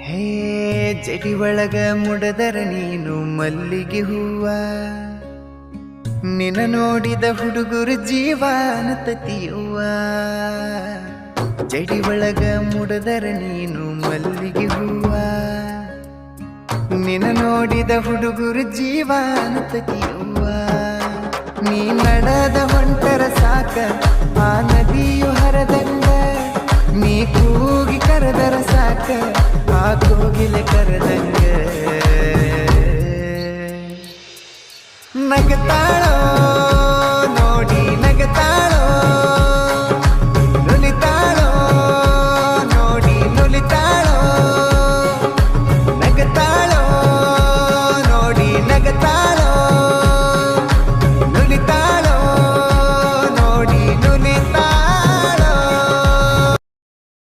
ಹೇ ಜಡಿ ಒಳಗ ಮುಡದರ ನೀನು ಮಲ್ಲಿಗೆ ಹೂವ, ನಿನ ನೋಡಿದ ಹುಡುಗರು ಜೀವನ ತತಿಯುವ. ಜಡಿ ಒಳಗ ಮುಡದರ ನೀನು ಮಲ್ಲಿಗೆ ಹೂವ, ನಿನ ನೋಡಿದ ಹುಡುಗರು ಜೀವನ ತತಿಯುವ. ನೀ ನಡೆದ ಹೊಂಟರ ಸಾಕ ಆ ನದಿಯು ಹರದಂಗ, ನೀ ಕೂಗಿ ಕರೆದರ ಸಾಕ ಆ ಕೋಗಿಲೆ ಕರೆದಂಗ.